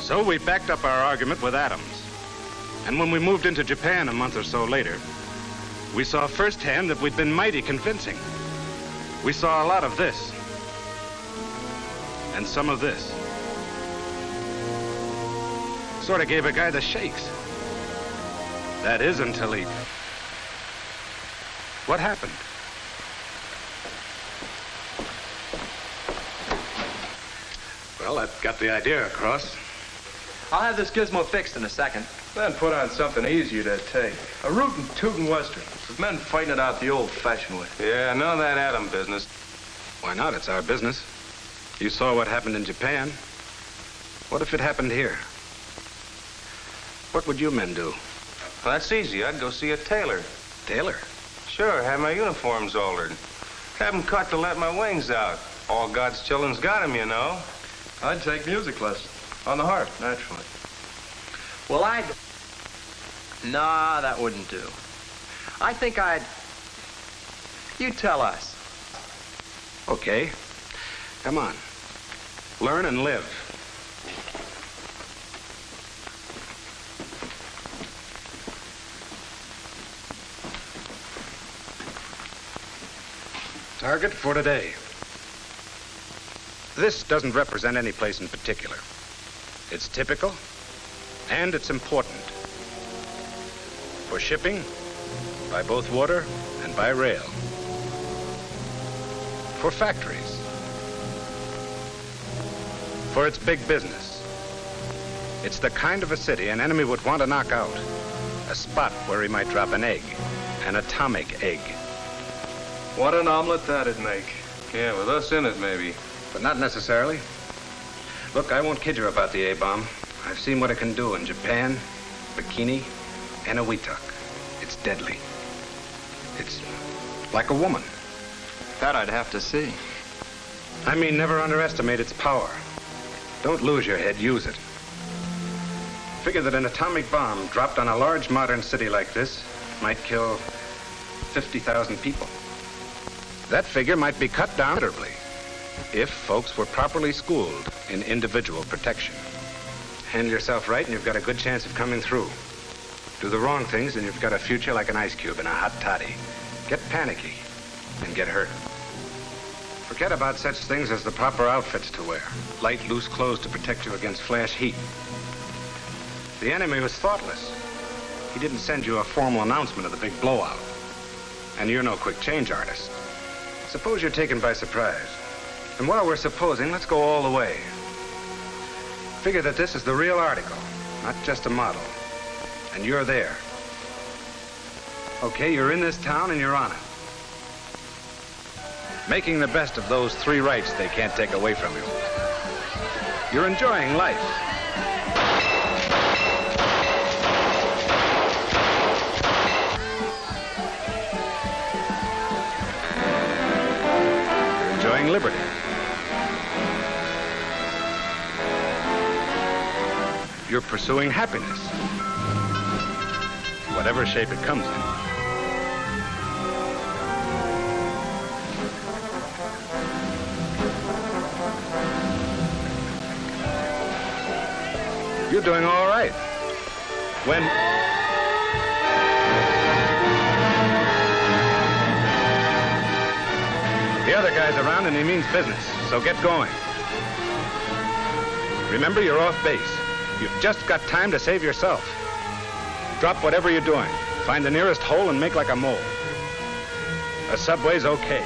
So we backed up our argument with atoms. And when we moved into Japan a month or so later, we saw firsthand that we'd been mighty convincing. We saw a lot of this, and some of this. Sort of gave a guy the shakes. That is until he... What happened? Well, that got the idea across. I'll have this gizmo fixed in a second. Then put on something easier to take. A rootin' tootin' western, with men fighting it out the old-fashioned way. Yeah, none of that atom business. Why not? It's our business. You saw what happened in Japan. What if it happened here? What would you men do? Well, that's easy. I'd go see a tailor. Tailor? Sure, have my uniforms altered. Have them cut to let my wings out. All God's children's got 'em, you know. I'd take music lessons. On the harp, naturally. Well, Nah, that wouldn't do. I think I'd... You tell us. Okay. Come on. Learn and live. Target for today. This doesn't represent any place in particular. It's typical, and it's important. For shipping, by both water and by rail. For factories. For its big business. It's the kind of a city an enemy would want to knock out. A spot where he might drop an egg, an atomic egg. What an omelet that'd make. Yeah, with us in it, maybe. But not necessarily. Look, I won't kid you about the A-bomb. I've seen what it can do in Japan, Bikini, and Eniwetok. It's deadly. It's like a woman. That I'd have to see. I mean, never underestimate its power. Don't lose your head, use it. Figure that an atomic bomb dropped on a large modern city like this might kill 50,000 people. That figure might be cut down considerably if folks were properly schooled in individual protection. Handle yourself right and you've got a good chance of coming through. Do the wrong things and you've got a future like an ice cube in a hot toddy. Get panicky and get hurt. Forget about such things as the proper outfits to wear. Light, loose clothes to protect you against flash heat. The enemy was thoughtless. He didn't send you a formal announcement of the big blowout. And you're no quick change artist. Suppose you're taken by surprise. And while we're supposing, let's go all the way. Figure that this is the real article, not just a model. And you're there. Okay, you're in this town and you're on it. Making the best of those 3 rights they can't take away from you. You're enjoying life. You're enjoying liberty. You're pursuing happiness, whatever shape it comes in. You're doing all right. When... The other guy's around and he means business, so get going. Remember, you're off base. You've just got time to save yourself. Drop whatever you're doing. Find the nearest hole and make like a mole. A subway's okay.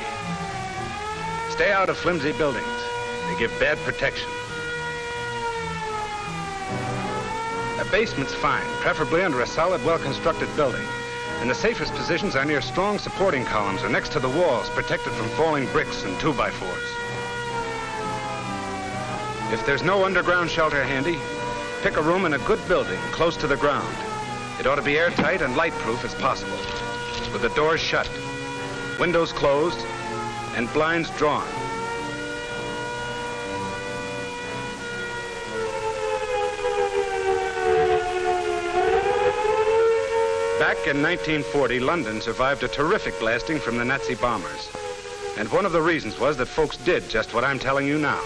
Stay out of flimsy buildings. They give bad protection. A basement's fine, preferably under a solid, well-constructed building. And the safest positions are near strong supporting columns or next to the walls, protected from falling bricks and 2x4s. If there's no underground shelter handy, pick a room in a good building close to the ground. It ought to be airtight and light-proof as possible, with the doors shut, windows closed, and blinds drawn. Back in 1940, London survived a terrific blasting from the Nazi bombers. And one of the reasons was that folks did just what I'm telling you now.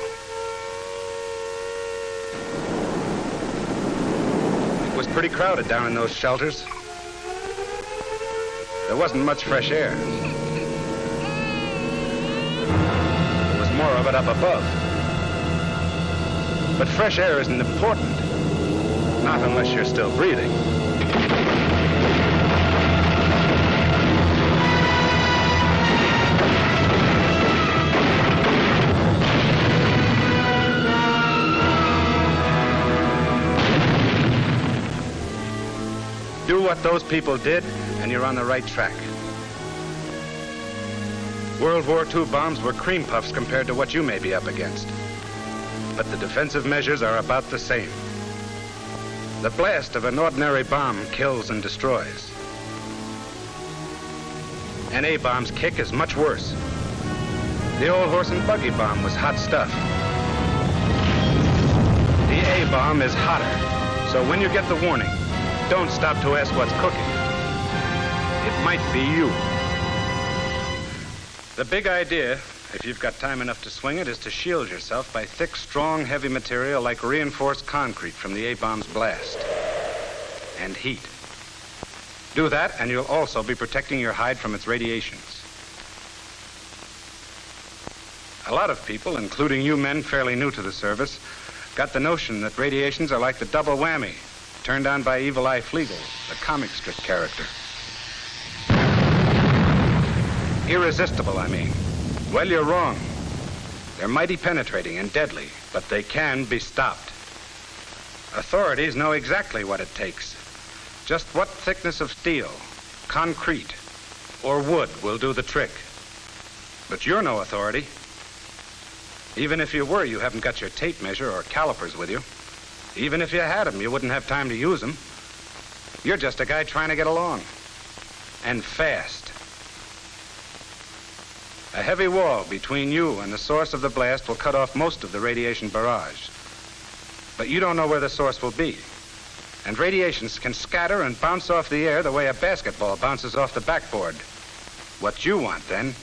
was pretty crowded down in those shelters. There wasn't much fresh air. There was more of it up above. But fresh air isn't important. Not unless you're still breathing. Do what those people did, and you're on the right track. World War II bombs were cream puffs compared to what you may be up against. But the defensive measures are about the same. The blast of an ordinary bomb kills and destroys. An A-bomb's kick is much worse. The old horse and buggy bomb was hot stuff. The A-bomb is hotter, so when you get the warning, don't stop to ask what's cooking. It might be you. The big idea, if you've got time enough to swing it, is to shield yourself by thick, strong, heavy material like reinforced concrete from the A-bomb's blast. And heat. Do that, and you'll also be protecting your hide from its radiations. A lot of people, including you men fairly new to the service, got the notion that radiations are like the double whammy turned on by Evil Eye Flegel, the comic strip character. Irresistible, I mean. Well, you're wrong. They're mighty penetrating and deadly, but they can be stopped. Authorities know exactly what it takes. Just what thickness of steel, concrete, or wood will do the trick. But you're no authority. Even if you were, you haven't got your tape measure or calipers with you. Even if you had them, you wouldn't have time to use them. You're just a guy trying to get along. And fast. A heavy wall between you and the source of the blast will cut off most of the radiation barrage. But you don't know where the source will be. And radiations can scatter and bounce off the air the way a basketball bounces off the backboard. What you want, then,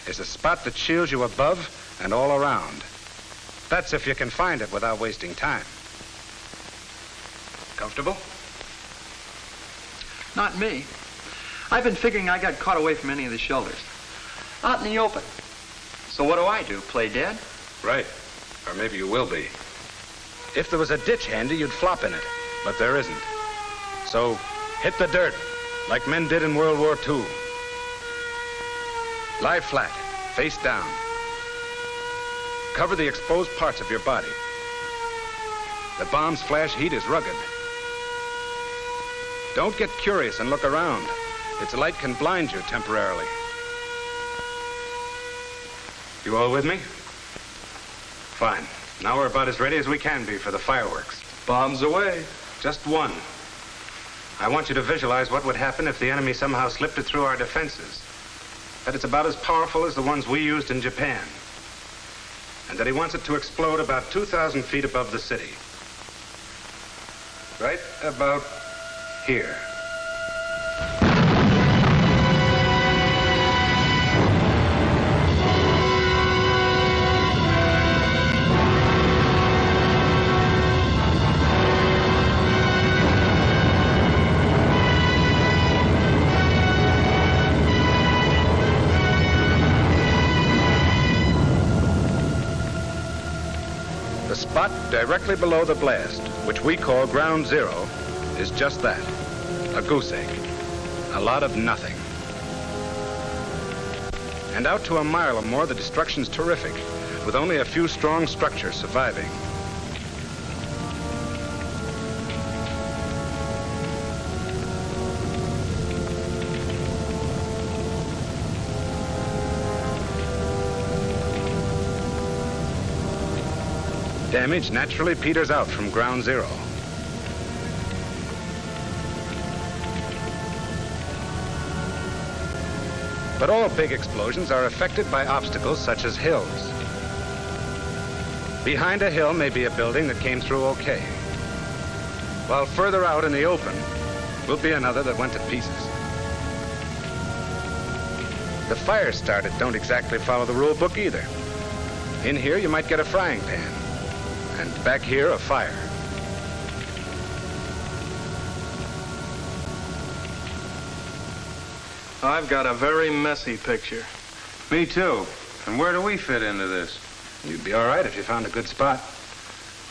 is a spot that shields you above and all around. That's if you can find it without wasting time. Comfortable? Not me. I've been figuring I got caught away from any of the shelters. Out in the open. So what do? Play dead? Right. Or maybe you will be. If there was a ditch handy, you'd flop in it. But there isn't. So hit the dirt, like men did in World War II. Lie flat, face down. Cover the exposed parts of your body. The bomb's flash heat is rugged. Don't get curious and look around. Its light can blind you temporarily. You all with me? Fine. Now we're about as ready as we can be for the fireworks. Bombs away. Just one. I want you to visualize what would happen if the enemy somehow slipped it through our defenses. That it's about as powerful as the ones we used in Japan. And that he wants it to explode about 2,000 feet above the city. Right about here. The spot directly below the blast, which we call ground zero, is just that, a goose egg, a lot of nothing. And out to a mile or more, the destruction's terrific, with only a few strong structures surviving. Damage naturally peters out from ground zero. But all big explosions are affected by obstacles such as hills. Behind a hill may be a building that came through okay, while further out in the open will be another that went to pieces. The fires started don't exactly follow the rule book either. In here you might get a frying pan, and back here a fire. I've got a very messy picture. Me too. And where do we fit into this? You'd be all right if you found a good spot.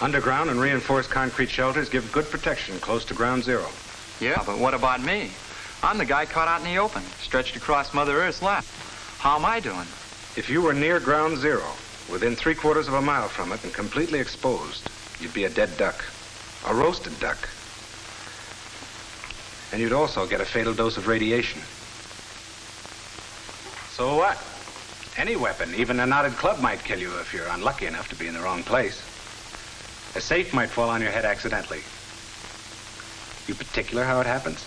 Underground and reinforced concrete shelters give good protection close to ground zero. Yeah, but what about me? I'm the guy caught out in the open, stretched across Mother Earth's lap. How am I doing? If you were near ground zero, within 3/4 of a mile from it and completely exposed, you'd be a dead duck. A roasted duck. And you'd also get a fatal dose of radiation. So what? Any weapon, even a knotted club, might kill you if you're unlucky enough to be in the wrong place. A safe might fall on your head accidentally. You particular how it happens?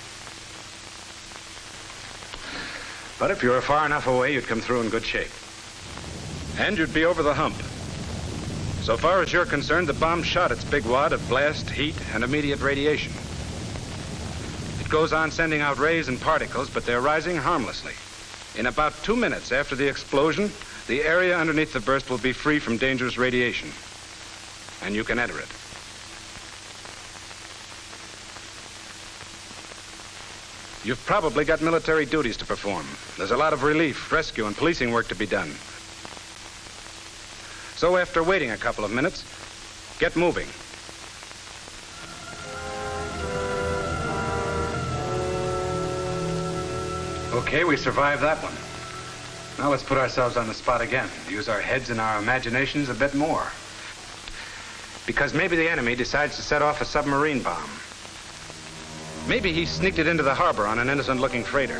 But if you were far enough away, you'd come through in good shape. And you'd be over the hump. So far as you're concerned, the bomb shot its big wad of blast, heat, and immediate radiation. It goes on sending out rays and particles, but they're rising harmlessly. In about 2 minutes after the explosion, the area underneath the burst will be free from dangerous radiation. And you can enter it. You've probably got military duties to perform. There's a lot of relief, rescue, and policing work to be done. So after waiting a couple of minutes, get moving. Okay, we survived that one. Now let's put ourselves on the spot again. Use our heads and our imaginations a bit more. Because maybe the enemy decides to set off a submarine bomb. Maybe he sneaked it into the harbor on an innocent-looking freighter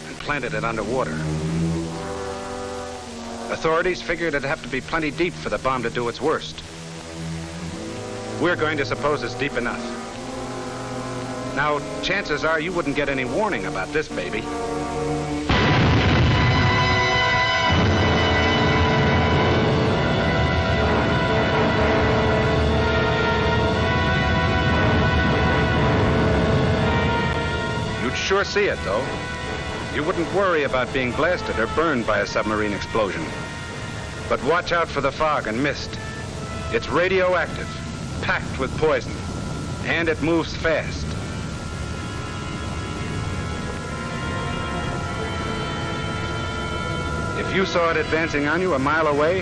and planted it underwater. Authorities figured it'd have to be plenty deep for the bomb to do its worst. We're going to suppose it's deep enough. Now, chances are you wouldn't get any warning about this baby. You'd sure see it, though. You wouldn't worry about being blasted or burned by a submarine explosion. But watch out for the fog and mist. It's radioactive, packed with poison, and it moves fast. If you saw it advancing on you a mile away,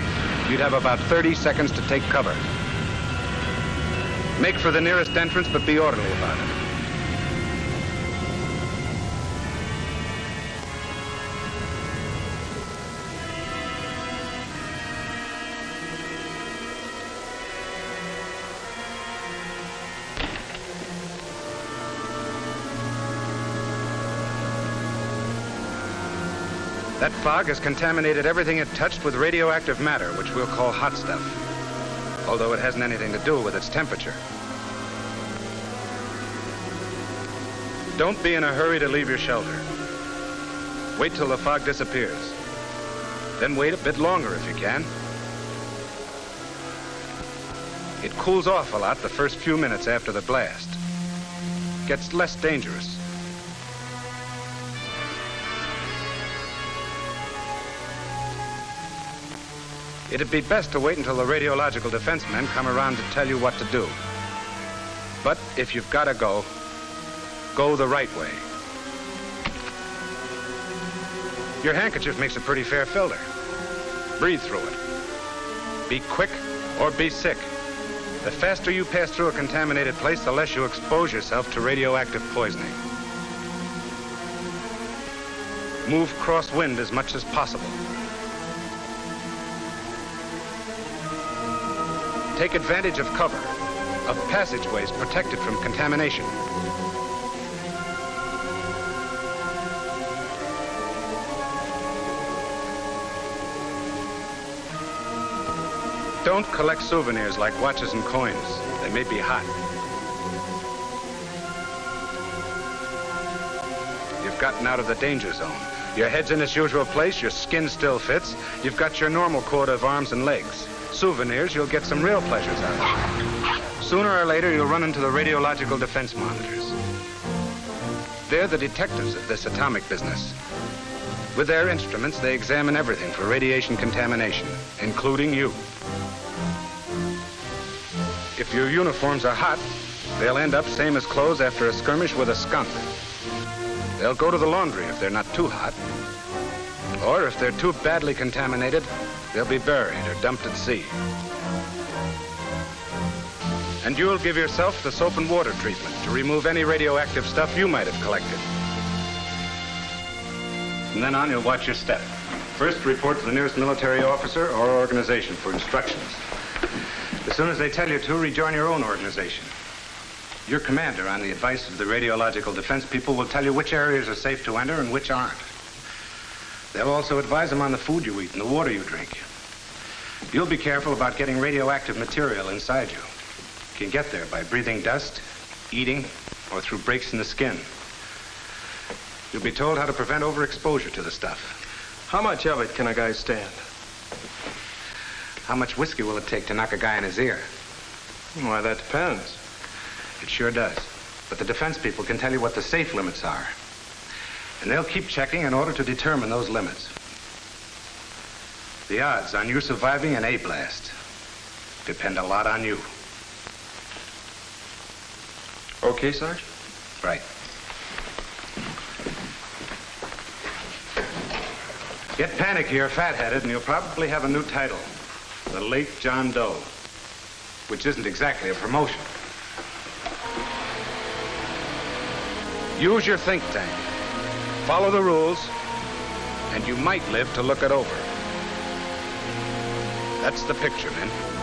you'd have about 30 seconds to take cover. Make for the nearest entrance, but be orderly about it. That fog has contaminated everything it touched with radioactive matter, which we'll call hot stuff, although it hasn't anything to do with its temperature. Don't be in a hurry to leave your shelter. Wait till the fog disappears. Then wait a bit longer if you can. It cools off a lot the first few minutes after the blast. Gets less dangerous. It'd be best to wait until the radiological defense men come around to tell you what to do. But if you've got to go, go the right way. Your handkerchief makes a pretty fair filter. Breathe through it. Be quick or be sick. The faster you pass through a contaminated place, the less you expose yourself to radioactive poisoning. Move crosswind as much as possible. Take advantage of cover, of passageways protected from contamination. Don't collect souvenirs like watches and coins. They may be hot. You've gotten out of the danger zone. Your head's in its usual place, your skin still fits. You've got your normal quota of arms and legs. Souvenirs, you'll get some real pleasures out of. Sooner or later, you'll run into the radiological defense monitors. They're the detectives of this atomic business. With their instruments, they examine everything for radiation contamination, including you. If your uniforms are hot, they'll end up same as clothes after a skirmish with a skunk. They'll go to the laundry if they're not too hot. Or if they're too badly contaminated, they'll be buried or dumped at sea. And you'll give yourself the soap and water treatment to remove any radioactive stuff you might have collected. From then on, you'll watch your step. First, report to the nearest military officer or organization for instructions. As soon as they tell you to, rejoin your own organization. Your commander, on the advice of the radiological defense people, will tell you which areas are safe to enter and which aren't. They'll also advise them on the food you eat and the water you drink. You'll be careful about getting radioactive material inside you. You can get there by breathing dust, eating, or through breaks in the skin. You'll be told how to prevent overexposure to the stuff. How much of it can a guy stand? How much whiskey will it take to knock a guy in his ear? Why, that depends. It sure does. But the defense people can tell you what the safe limits are. And they'll keep checking in order to determine those limits. The odds on you surviving an A-blast depend a lot on you. Okay, Sarge? Right. Get panicky or fat-headed, and you'll probably have a new title. The Late John Doe. Which isn't exactly a promotion. Use your think tank. Follow the rules, and you might live to look it over. That's the picture, men.